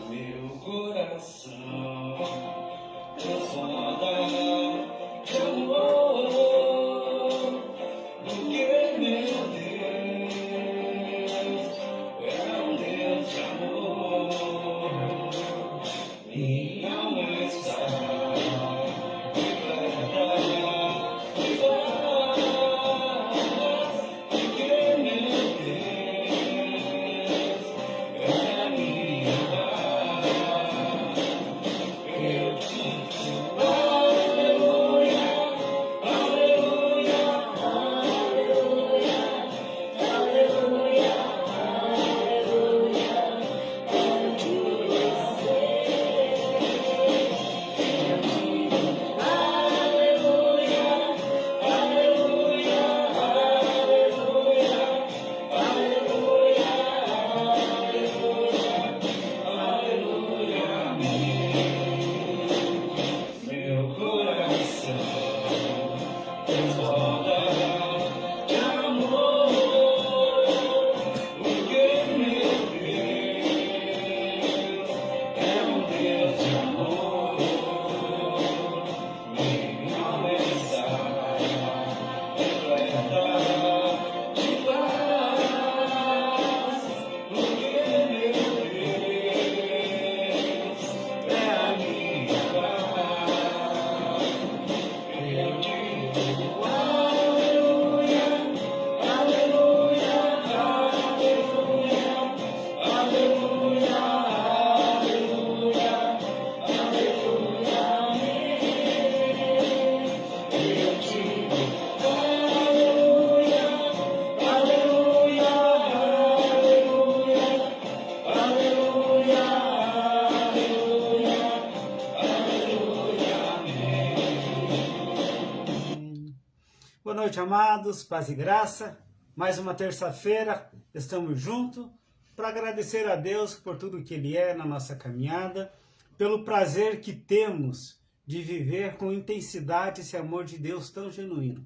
meu coração transborda de amor, porque meu Deus é um Deus de amor. Minha alma está repleta de paz, porque meu Deus é a minha paz. Eu te aleluia, aleluia, aleluia, aleluia, aleluia, meu coração transborda de amor, porque meu Deus é um Deus de amor. Minha alma está repleta de paz, porque meu Deus é a minha paz. Eu digo aleluia, aleluia, aleluia, aleluia, aleluia, aleluia, amém. Eu digo aleluia, aleluia, aleluia, aleluia, aleluia, amém. Boa noite, amados, paz e graça. Mais uma terça-feira, estamos juntos para agradecer a Deus por tudo que Ele é na nossa caminhada, pelo prazer que temos de viver com intensidade esse amor de Deus tão genuíno.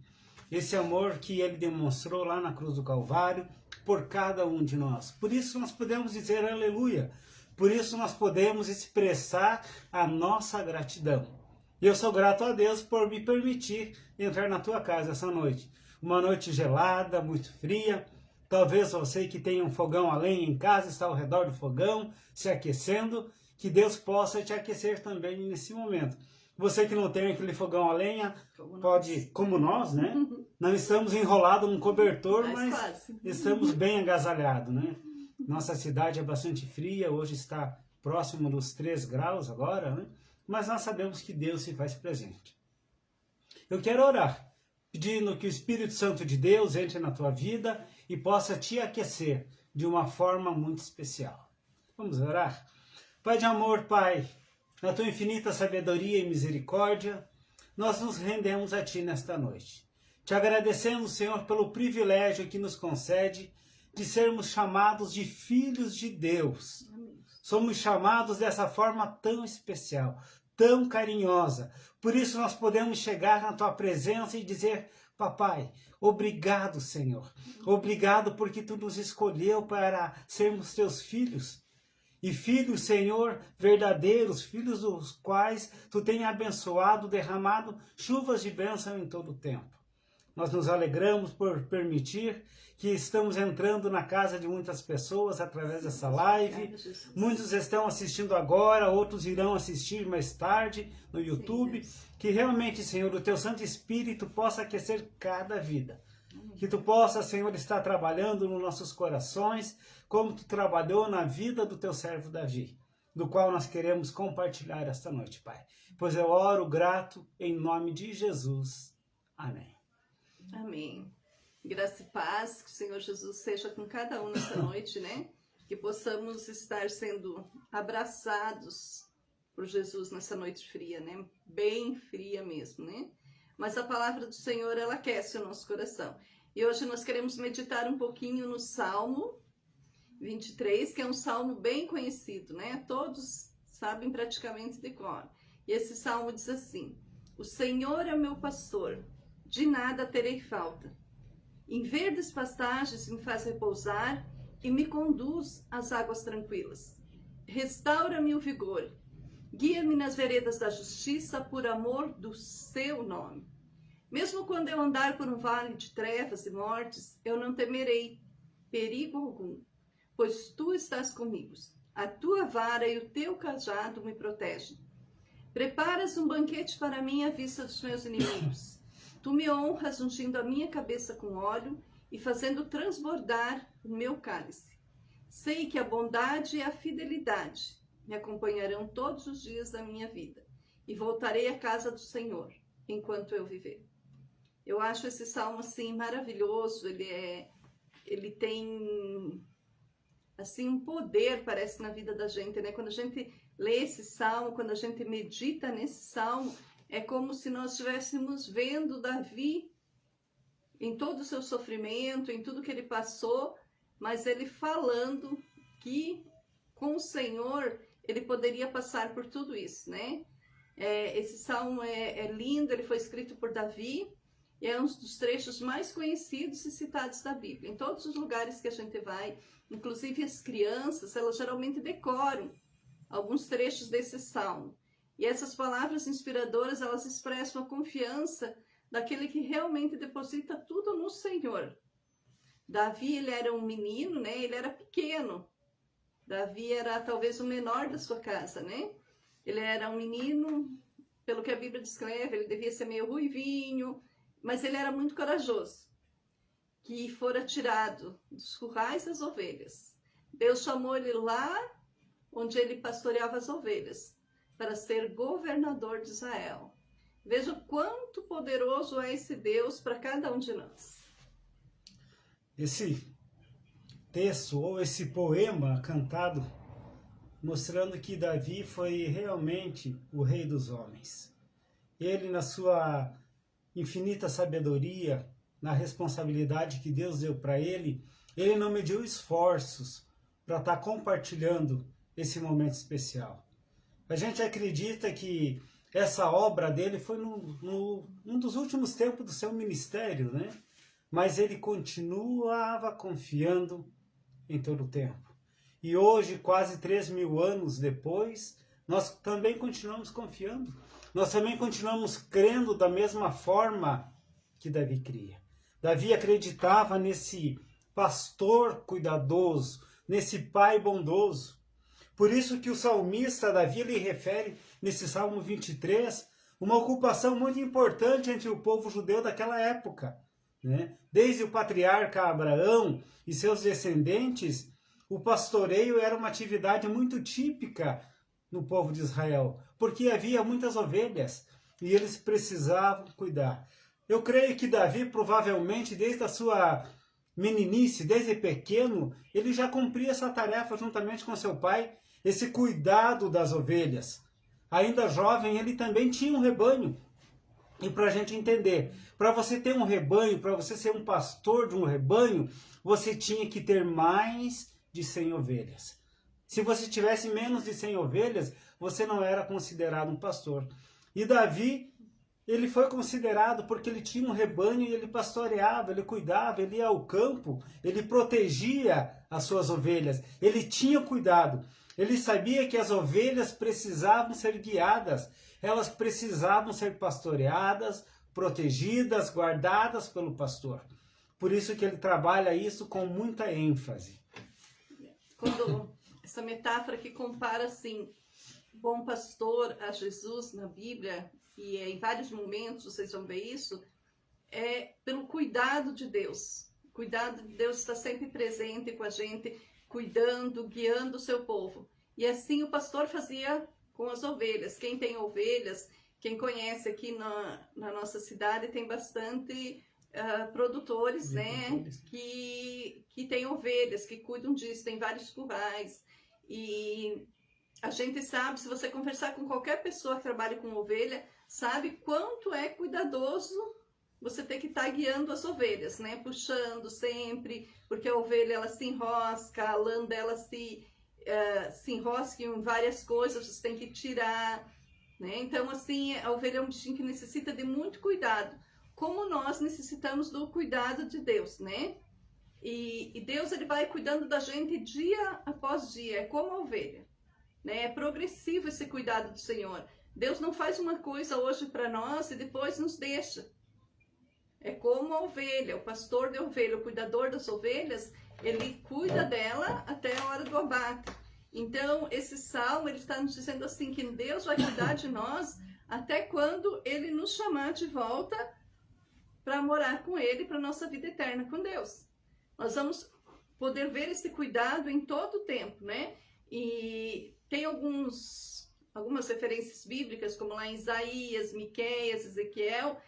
Esse amor que Ele demonstrou lá na cruz do Calvário por cada um de nós. Por isso nós podemos dizer aleluia. Por isso nós podemos expressar a nossa gratidão. E eu sou grato a Deus por me permitir entrar na tua casa essa noite. Uma noite gelada, muito fria. Talvez você que tenha um fogão a lenha em casa, está ao redor do fogão, se aquecendo. Que Deus possa te aquecer também nesse momento. Você que não tem aquele fogão a lenha, pode, como nós, né? Não estamos enrolados num cobertor, mas estamos bem agasalhados, né? Nossa cidade é bastante fria, hoje está próximo dos 3 graus agora, né? Mas nós sabemos que Deus se faz presente. Eu quero orar, pedindo que o Espírito Santo de Deus entre na tua vida e possa te aquecer de uma forma muito especial. Vamos orar? Pai de amor, Pai, na tua infinita sabedoria e misericórdia, nós nos rendemos a Ti nesta noite. Te agradecemos, Senhor, pelo privilégio que nos concede de sermos chamados de filhos de Deus. Somos chamados dessa forma tão especial, tão carinhosa. Por isso nós podemos chegar na Tua presença e dizer: Papai, obrigado, Senhor. Obrigado porque Tu nos escolheu para sermos Teus filhos. E filhos, Senhor, verdadeiros, filhos dos quais Tu tem abençoado, derramado chuvas de bênção em todo o tempo. Nós nos alegramos por permitir que estamos entrando na casa de muitas pessoas através dessa live. Muitos estão assistindo agora, outros irão assistir mais tarde no YouTube. Que realmente, Senhor, o Teu Santo Espírito possa aquecer cada vida. Que Tu possa, Senhor, estar trabalhando nos nossos corações, como Tu trabalhou na vida do Teu servo Davi, do qual nós queremos compartilhar esta noite, Pai. Pois eu oro grato em nome de Jesus. Amém. Amém. Graça e paz, que o Senhor Jesus seja com cada um nessa noite, né? Que possamos estar sendo abraçados por Jesus nessa noite fria, né? Bem fria mesmo, né? Mas a palavra do Senhor, ela aquece o nosso coração. E hoje nós queremos meditar um pouquinho no Salmo 23, que é um salmo bem conhecido, né? Todos sabem praticamente de cor. E esse salmo diz assim: O Senhor é o meu pastor, de nada terei falta. Em verdes pastagens me faz repousar e me conduz às águas tranquilas. restaura-me o vigor. Guia-me nas veredas da justiça por amor do seu nome. Mesmo quando eu andar por um vale de trevas e mortes, eu não temerei perigo algum, pois tu estás comigo. A tua vara e o teu cajado me protegem. Preparas um banquete para mim à vista dos meus inimigos. Tu me honras ungindo a minha cabeça com óleo e fazendo transbordar o meu cálice. Sei que a bondade e a fidelidade me acompanharão todos os dias da minha vida e voltarei à casa do Senhor enquanto eu viver. Eu acho esse salmo assim maravilhoso. Ele tem assim um poder, parece, na vida da gente, né? Quando a gente lê esse salmo, quando a gente medita nesse salmo, é como se nós estivéssemos vendo Davi em todo o seu sofrimento, em tudo que ele passou, mas ele falando que com o Senhor ele poderia passar por tudo isso, né? Esse salmo é lindo, ele foi escrito por Davi e é um dos trechos mais conhecidos e citados da Bíblia. Em todos os lugares que a gente vai, inclusive as crianças, elas geralmente decoram alguns trechos desse salmo. E essas palavras inspiradoras, elas expressam a confiança daquele que realmente deposita tudo no Senhor. Davi, ele era um menino, né? Ele era pequeno. Davi era talvez o menor da sua casa, né? Ele era um menino, pelo que a Bíblia descreve, ele devia ser meio ruivinho, mas ele era muito corajoso, que fora tirado dos currais das ovelhas. Deus chamou ele lá onde ele pastoreava as ovelhas, para ser governador de Israel. Veja o quanto poderoso é esse Deus para cada um de nós. Esse texto ou esse poema cantado mostrando que Davi foi realmente o rei dos homens. Ele, na sua infinita sabedoria, na responsabilidade que Deus deu para ele não mediu esforços para estar compartilhando esse momento especial. A gente acredita que essa obra dele foi num dos últimos tempos do seu ministério, né? Mas ele continuava confiando em todo o tempo. E hoje, quase 3.000 anos depois, nós também continuamos confiando. Nós também continuamos crendo da mesma forma que Davi cria. Davi acreditava nesse pastor cuidadoso, nesse pai bondoso. Por isso que o salmista Davi lhe refere, nesse Salmo 23, uma ocupação muito importante entre o povo judeu daquela época, né? Desde o patriarca Abraão e seus descendentes, o pastoreio era uma atividade muito típica no povo de Israel, porque havia muitas ovelhas e eles precisavam cuidar. Eu creio que Davi, provavelmente, desde a sua meninice, desde pequeno, ele já cumpria essa tarefa juntamente com seu pai, esse cuidado das ovelhas. Ainda jovem, ele também tinha um rebanho. E para a gente entender, para você ter um rebanho, para você ser um pastor de um rebanho, você tinha que ter mais de 100 ovelhas. Se você tivesse menos de 100 ovelhas, você não era considerado um pastor. E Davi, ele foi considerado porque ele tinha um rebanho e ele pastoreava, ele cuidava, ele ia ao campo, ele protegia as suas ovelhas, ele tinha cuidado. Ele sabia que as ovelhas precisavam ser guiadas, elas precisavam ser pastoreadas, protegidas, guardadas pelo pastor. Por isso que ele trabalha isso com muita ênfase. Quando essa metáfora que compara assim, bom pastor a Jesus na Bíblia, e em vários momentos vocês vão ver isso, é pelo cuidado de Deus. O cuidado de Deus está sempre presente com a gente, cuidando, guiando o seu povo. E assim o pastor fazia com as ovelhas. Quem tem ovelhas, quem conhece aqui na nossa cidade, tem bastante produtores, né, que têm ovelhas, que cuidam disso, tem vários currais. E a gente sabe, se você conversar com qualquer pessoa que trabalha com ovelha, sabe quanto é cuidadoso você ter que estar guiando as ovelhas, né? Puxando sempre, porque a ovelha ela se enrosca, a lã dela se enrosca em várias coisas, você tem que tirar, né? Então, assim, a ovelha é um bichinho que necessita de muito cuidado, como nós necessitamos do cuidado de Deus, né? E Deus, ele vai cuidando da gente dia após dia, é como a ovelha. né? É progressivo esse cuidado do Senhor. Deus não faz uma coisa hoje para nós e depois nos deixa. É como a ovelha, o pastor de ovelha, o cuidador das ovelhas, ele cuida dela até a hora do abate. Então, esse salmo, ele está nos dizendo assim, que Deus vai cuidar de nós até quando ele nos chamar de volta para morar com ele, para nossa vida eterna com Deus. Nós vamos poder ver esse cuidado em todo o tempo, né? E tem algumas referências bíblicas, como lá em Isaías, Miqueias, Ezequiel,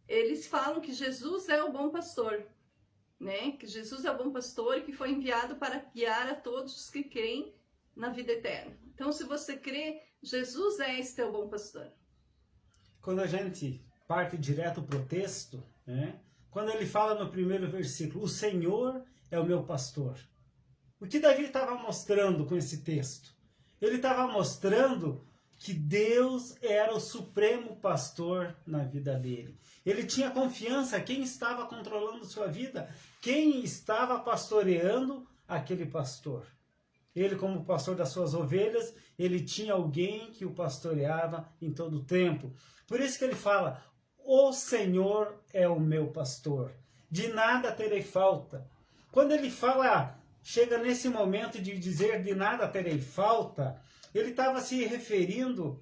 eles falam que Jesus é o bom pastor, né? Que Jesus é o bom pastor e que foi enviado para guiar a todos os que creem na vida eterna. Então, se você crê, Jesus é esse teu bom pastor. Quando a gente parte direto para o texto, né? Quando ele fala no primeiro versículo, o Senhor é o meu pastor. O que Davi estava mostrando com esse texto? Ele estava mostrando que Deus era o supremo pastor na vida dele. Ele tinha confiança quem estava controlando sua vida, quem estava pastoreando aquele pastor. Ele, como pastor das suas ovelhas, ele tinha alguém que o pastoreava em todo o tempo. Por isso que ele fala, o Senhor é o meu pastor, de nada terei falta. Quando ele fala, chega nesse momento de dizer de nada terei falta, ele estava se referindo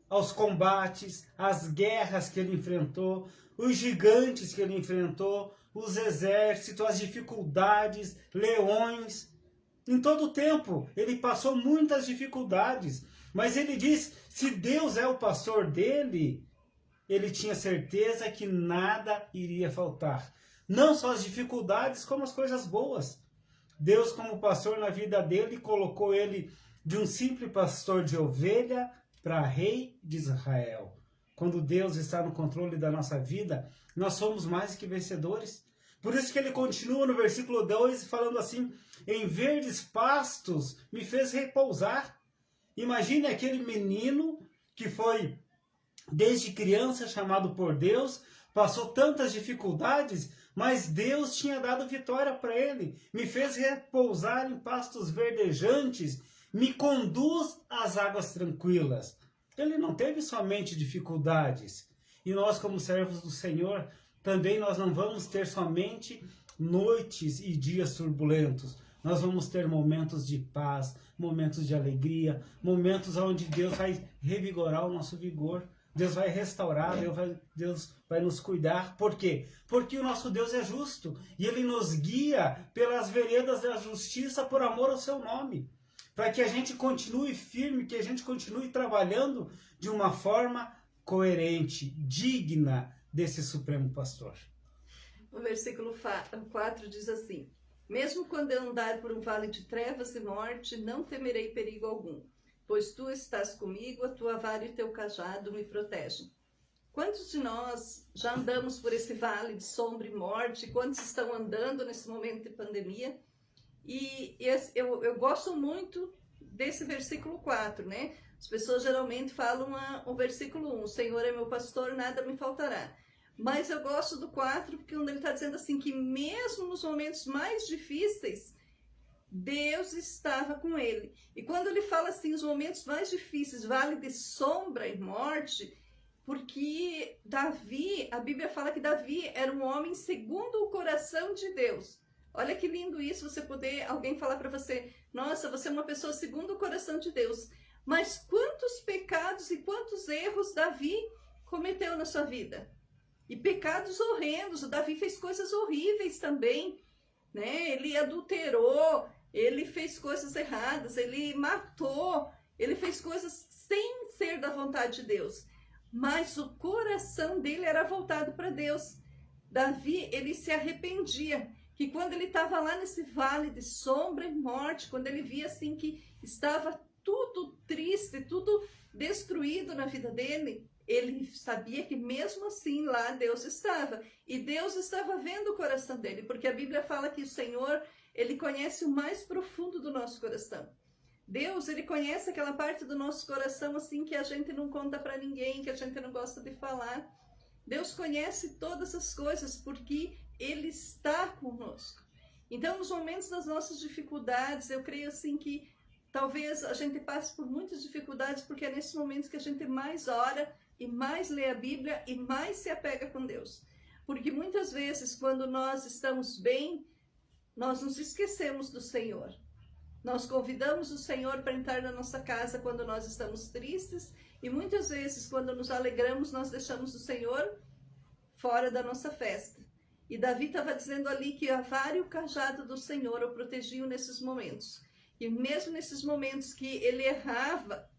aos combates, às guerras que ele enfrentou, os gigantes que ele enfrentou, os exércitos, as dificuldades, leões. Em todo o tempo, ele passou muitas dificuldades, mas ele diz, se Deus é o pastor dele, ele tinha certeza que nada iria faltar. Não só as dificuldades, como as coisas boas. Deus, como pastor na vida dele, colocou ele de um simples pastor de ovelha para rei de Israel. Quando Deus está no controle da nossa vida, nós somos mais que vencedores. Por isso que ele continua no versículo 2 falando assim, em verdes pastos me fez repousar. Imagine aquele menino que foi desde criança chamado por Deus, passou tantas dificuldades, mas Deus tinha dado vitória para ele. Me fez repousar em pastos verdejantes, me conduz às águas tranquilas. Ele não teve somente dificuldades. E nós, como servos do Senhor, também nós não vamos ter somente noites e dias turbulentos. Nós vamos ter momentos de paz, momentos de alegria, momentos onde Deus vai revigorar o nosso vigor. Deus vai restaurar, Deus vai nos cuidar. Por quê? Porque o nosso Deus é justo e Ele nos guia pelas veredas da justiça por amor ao seu nome. Para que a gente continue firme, que a gente continue trabalhando de uma forma coerente, digna desse Supremo Pastor. O versículo 4 diz assim, mesmo quando eu andar por um vale de trevas e morte, não temerei perigo algum. Pois tu estás comigo, a tua vara e teu cajado me protegem. Quantos de nós já andamos por esse vale de sombra e morte? Quantos estão andando nesse momento de pandemia? E eu gosto muito desse versículo 4, né? As pessoas geralmente falam o versículo 1, o Senhor é meu pastor, nada me faltará. Mas eu gosto do 4, porque onde ele está dizendo assim, que mesmo nos momentos mais difíceis, Deus estava com ele. E quando ele fala assim, os momentos mais difíceis, vale de sombra e morte, porque Davi, a Bíblia fala que Davi era um homem segundo o coração de Deus. Olha que lindo isso, você poder, alguém falar para você, nossa, você é uma pessoa segundo o coração de Deus. Mas quantos pecados e quantos erros Davi cometeu na sua vida? E pecados horrendos, o Davi fez coisas horríveis também, né? Ele adulterou, ele fez coisas erradas, ele matou, ele fez coisas sem ser da vontade de Deus. Mas o coração dele era voltado para Deus. Davi, ele se arrependia, que quando ele estava lá nesse vale de sombra e morte, quando ele via assim que estava tudo triste, tudo destruído na vida dele, ele sabia que mesmo assim lá Deus estava. E Deus estava vendo o coração dele, porque a Bíblia fala que o Senhor, ele conhece o mais profundo do nosso coração. Deus, ele conhece aquela parte do nosso coração assim que a gente não conta para ninguém, que a gente não gosta de falar. Deus conhece todas as coisas porque ele está conosco. Então, nos momentos das nossas dificuldades, eu creio assim que talvez a gente passe por muitas dificuldades, porque é nesses momentos que a gente mais ora e mais lê a Bíblia e mais se apega com Deus. Porque muitas vezes, quando nós estamos bem, nós nos esquecemos do Senhor. Nós convidamos o Senhor para entrar na nossa casa quando nós estamos tristes, e muitas vezes, quando nos alegramos, nós deixamos o Senhor fora da nossa festa. E Davi estava dizendo ali que a vara e o cajado do Senhor o protegiam nesses momentos. E mesmo nesses momentos que ele errava,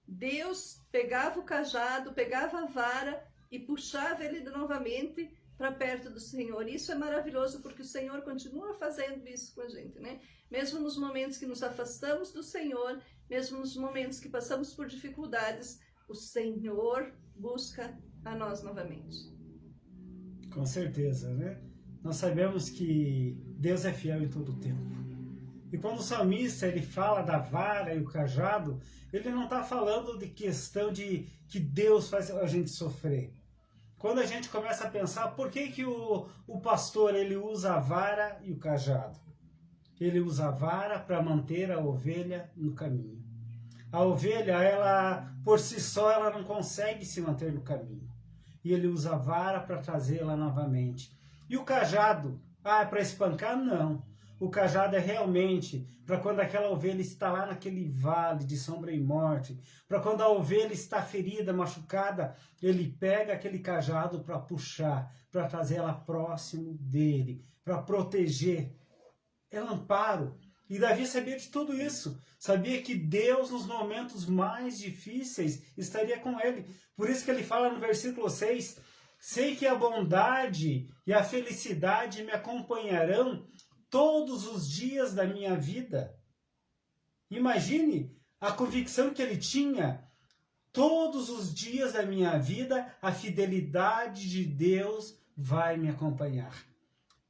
Deus pegava o cajado, pegava a vara e puxava ele novamente para perto do Senhor. Isso é maravilhoso, porque o Senhor continua fazendo isso com a gente, né? Mesmo nos momentos que nos afastamos do Senhor, mesmo nos momentos que passamos por dificuldades, o Senhor busca a nós novamente. Com certeza, né? Nós sabemos que Deus é fiel em todo o tempo. E quando o salmista ele fala da vara e o cajado, ele não está falando de questão de que Deus faz a gente sofrer. Quando a gente começa a pensar, por que o pastor ele usa a vara e o cajado? Ele usa a vara para manter a ovelha no caminho. A ovelha, ela por si só, ela não consegue se manter no caminho. E ele usa a vara para trazê-la novamente. E o cajado, é para espancar? Não. O cajado é realmente para quando aquela ovelha está lá naquele vale de sombra e morte, para quando a ovelha está ferida, machucada, ele pega aquele cajado para puxar, para trazer ela próximo dele, para proteger. É amparo. E Davi sabia de tudo isso. Sabia que Deus, nos momentos mais difíceis, estaria com ele. Por isso que ele fala no versículo 6, sei que a bondade e a felicidade me acompanharão todos os dias da minha vida. Imagine a convicção que ele tinha. Todos os dias da minha vida, a fidelidade de Deus vai me acompanhar.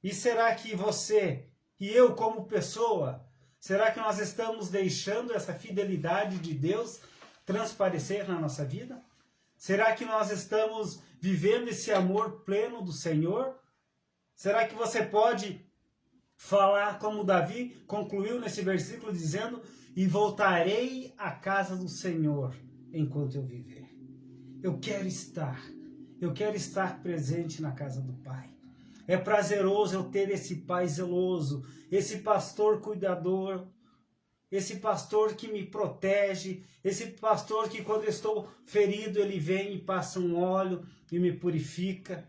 E será que você e eu como pessoa, será que nós estamos deixando essa fidelidade de Deus transparecer na nossa vida? Será que nós estamos vivendo esse amor pleno do Senhor? Será que você pode falar como Davi concluiu nesse versículo dizendo: e voltarei à casa do Senhor enquanto eu viver. Eu quero estar presente na casa do Pai. É prazeroso eu ter esse pai zeloso, esse pastor cuidador, esse pastor que me protege, esse pastor que quando eu estou ferido ele vem e passa um óleo e me purifica,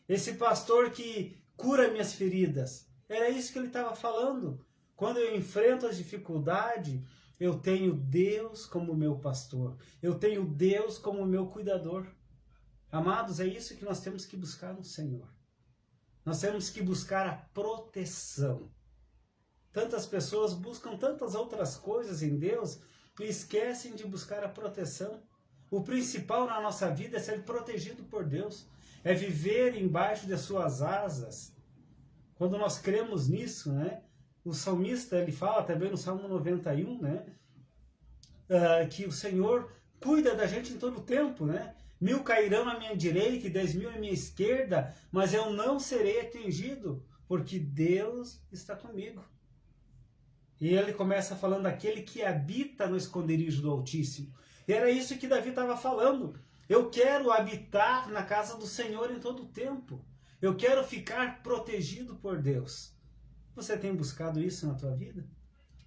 esse pastor que cura minhas feridas. Era isso que ele estava falando. Quando eu enfrento as dificuldades, eu tenho Deus como meu pastor, eu tenho Deus como meu cuidador. Amados, é isso que nós temos que buscar no Senhor. Nós temos que buscar a proteção. Tantas pessoas buscam tantas outras coisas em Deus e esquecem de buscar a proteção. O principal na nossa vida é ser protegido por Deus, é viver embaixo de suas asas. Quando nós cremos nisso, né? O salmista ele fala também no Salmo 91, né? Que o Senhor cuida da gente em todo o tempo, né? 1000 cairão à minha direita e 10.000 à minha esquerda, mas eu não serei atingido, porque Deus está comigo. E ele começa falando daquele que habita no esconderijo do Altíssimo. E era isso que Davi estava falando. Eu quero habitar na casa do Senhor em todo o tempo. Eu quero ficar protegido por Deus. Você tem buscado isso na tua vida?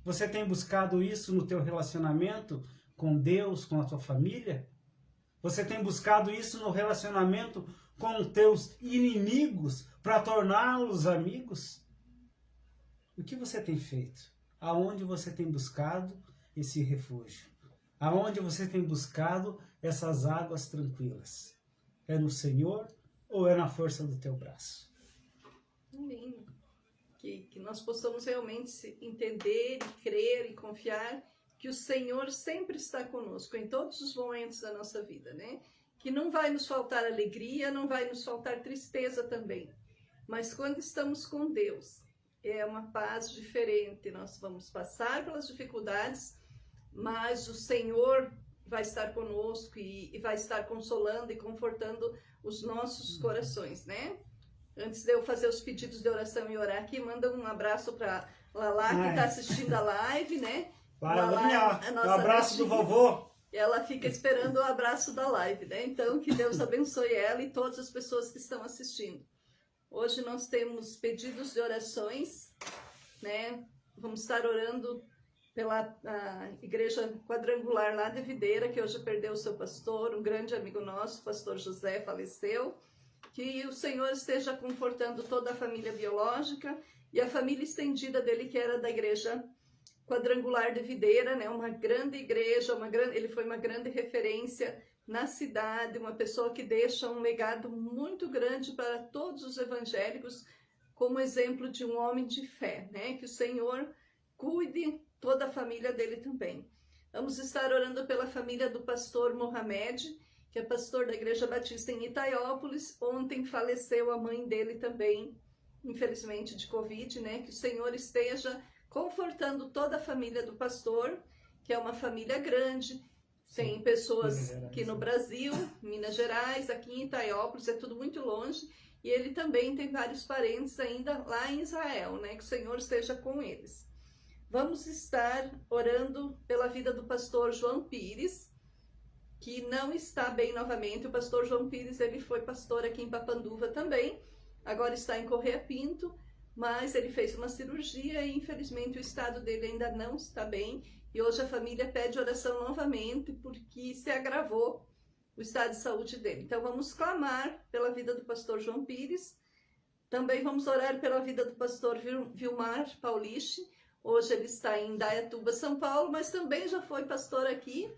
Você tem buscado isso no teu relacionamento com Deus, com a tua família? Você tem buscado isso no relacionamento com os teus inimigos para torná-los amigos? O que você tem feito? Aonde você tem buscado esse refúgio? Aonde você tem buscado essas águas tranquilas? É no Senhor ou é na força do teu braço? Amém. Que nós possamos realmente entender, crer e confiar que o Senhor sempre está conosco em todos os momentos da nossa vida, né? Que não vai nos faltar alegria, não vai nos faltar tristeza também. Mas quando estamos com Deus, é uma paz diferente. Nós vamos passar pelas dificuldades, mas o Senhor vai estar conosco e vai estar consolando e confortando os nossos corações, né? Antes de eu fazer os pedidos de oração e orar aqui, manda um abraço para Lala, que está assistindo a live, né? Vai, Lá, Laurinha, a um nossa abraço do netinha. vovô. Ela fica esperando o abraço da live, né? Então, que Deus abençoe ela e todas as pessoas que estão assistindo. Hoje nós temos pedidos de orações, né? Vamos estar orando pela igreja quadrangular lá de Videira, que hoje perdeu o seu pastor, um grande amigo nosso, o pastor José, faleceu. Que o Senhor esteja confortando toda a família biológica e a família estendida dele, que era da igreja quadrangular de Videira, né? Uma grande igreja, ele foi uma grande referência na cidade, uma pessoa que deixa um legado muito grande para todos os evangélicos, como exemplo de um homem de fé, né? Que o Senhor cuide toda a família dele também. Vamos estar orando pela família do pastor Mohamed, que é pastor da Igreja Batista em Itaiópolis. Ontem faleceu a mãe dele também, infelizmente de Covid, né? Que o Senhor esteja confortando toda a família do pastor, que é uma família grande. Tem pessoas aqui no Brasil, Minas Gerais, aqui em Itaiópolis, é tudo muito longe. E ele também tem vários parentes ainda lá em Israel, né? Que o Senhor esteja com eles. Vamos estar orando pela vida do pastor João Pires, que não está bem novamente. O pastor João Pires, ele foi pastor aqui em Papanduva também, agora está em Correia Pinto, mas ele fez uma cirurgia e infelizmente o estado dele ainda não está bem. E hoje a família pede oração novamente porque se agravou o estado de saúde dele. Então vamos clamar pela vida do pastor João Pires. Também vamos orar pela vida do pastor Vilmar Pauliche. Hoje ele está em Indaiatuba, São Paulo, mas também já foi pastor aqui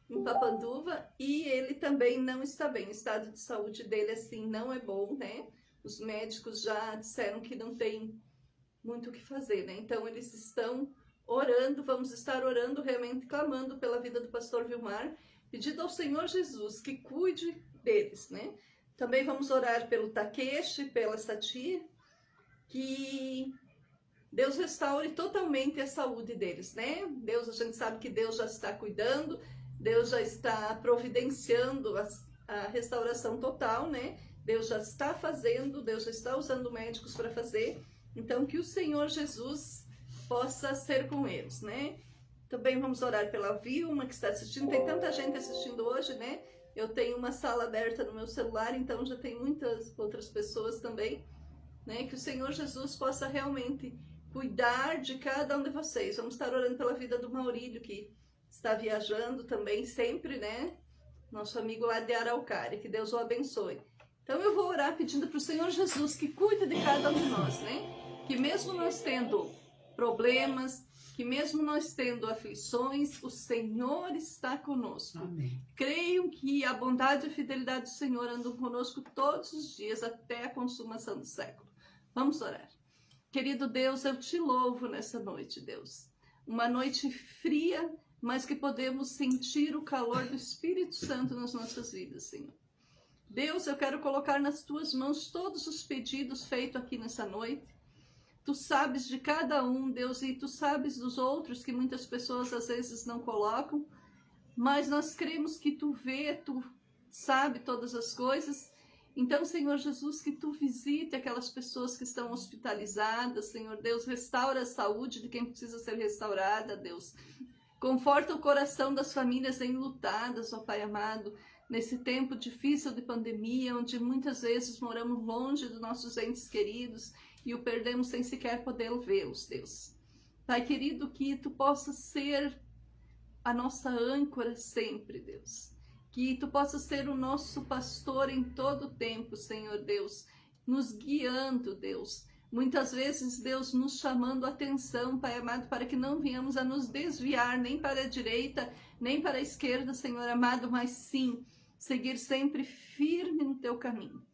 em Papanduva e ele também não está bem. O estado de saúde dele, assim, não é bom, né? Os médicos já disseram que não tem muito o que fazer, né? Então eles estão orando, vamos estar orando, realmente clamando pela vida do pastor Vilmar, pedindo ao Senhor Jesus que cuide deles, né? Também vamos orar pelo Takeshi, pela Sati, que Deus restaure totalmente a saúde deles, né? Deus, a gente sabe que Deus já está cuidando, Deus já está providenciando a restauração total, né? Deus já está fazendo, Deus já está usando médicos para fazer. Então, que o Senhor Jesus possa ser com eles, né? Também vamos orar pela Vilma, que está assistindo. Tem tanta gente assistindo hoje, né? Eu tenho uma sala aberta no meu celular, então já tem muitas outras pessoas também, né? Que o Senhor Jesus possa realmente cuidar de cada um de vocês. Vamos estar orando pela vida do Maurílio, que está viajando também sempre, né? Nosso amigo lá de Araucária, que Deus o abençoe. Então eu vou orar pedindo para o Senhor Jesus que cuide de cada um de nós, né? Que mesmo nós tendo problemas, que mesmo nós tendo aflições, o Senhor está conosco. Amém. Creio que a bondade e a fidelidade do Senhor andam conosco todos os dias até a consumação do século. Vamos orar. Querido Deus, eu te louvo nessa noite, Deus. Uma noite fria, mas que podemos sentir o calor do Espírito Santo nas nossas vidas, Senhor. Deus, eu quero colocar nas tuas mãos todos os pedidos feitos aqui nessa noite. Tu sabes de cada um, Deus, e tu sabes dos outros que muitas pessoas às vezes não colocam, mas nós cremos que tu vê, tu sabe todas as coisas. Então, Senhor Jesus, que tu visite aquelas pessoas que estão hospitalizadas, Senhor Deus, restaura a saúde de quem precisa ser restaurada, Deus. Conforta o coração das famílias enlutadas, ó Pai amado, nesse tempo difícil de pandemia, onde muitas vezes moramos longe dos nossos entes queridos e o perdemos sem sequer poder vê-los, Deus. Pai querido, que tu possa ser a nossa âncora sempre, Deus. Que tu possa ser o nosso pastor em todo o tempo, Senhor Deus, nos guiando, Deus. Muitas vezes, Deus, nos chamando a atenção, Pai amado, para que não venhamos a nos desviar nem para a direita, nem para a esquerda, Senhor amado, mas sim, seguir sempre firme no teu caminho,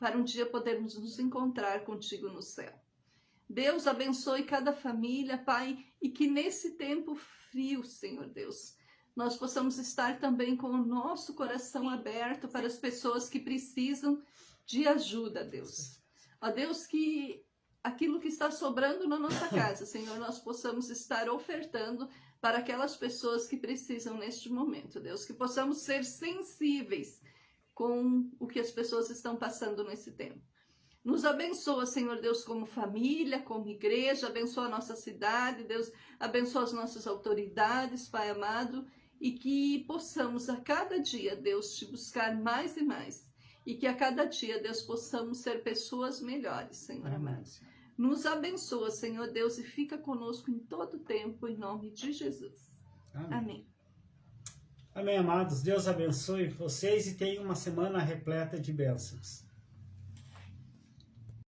para um dia podermos nos encontrar contigo no céu. Deus abençoe cada família, Pai, e que nesse tempo frio, Senhor Deus, nós possamos estar também com o nosso coração aberto para as pessoas que precisam de ajuda, Deus. Ó Deus, que aquilo que está sobrando na nossa casa, Senhor, nós possamos estar ofertando para aquelas pessoas que precisam neste momento, Deus. Que possamos ser sensíveis com o que as pessoas estão passando nesse tempo. Nos abençoa, Senhor Deus, como família, como igreja, abençoa a nossa cidade, Deus, abençoa as nossas autoridades, Pai amado, e que possamos a cada dia, Deus, te buscar mais e mais, e que a cada dia, Deus, possamos ser pessoas melhores, Senhor amado. Nos abençoa, Senhor Deus, e fica conosco em todo tempo, em nome de Jesus. Amém. Amém, amados. Deus abençoe vocês e tenha uma semana repleta de bênçãos.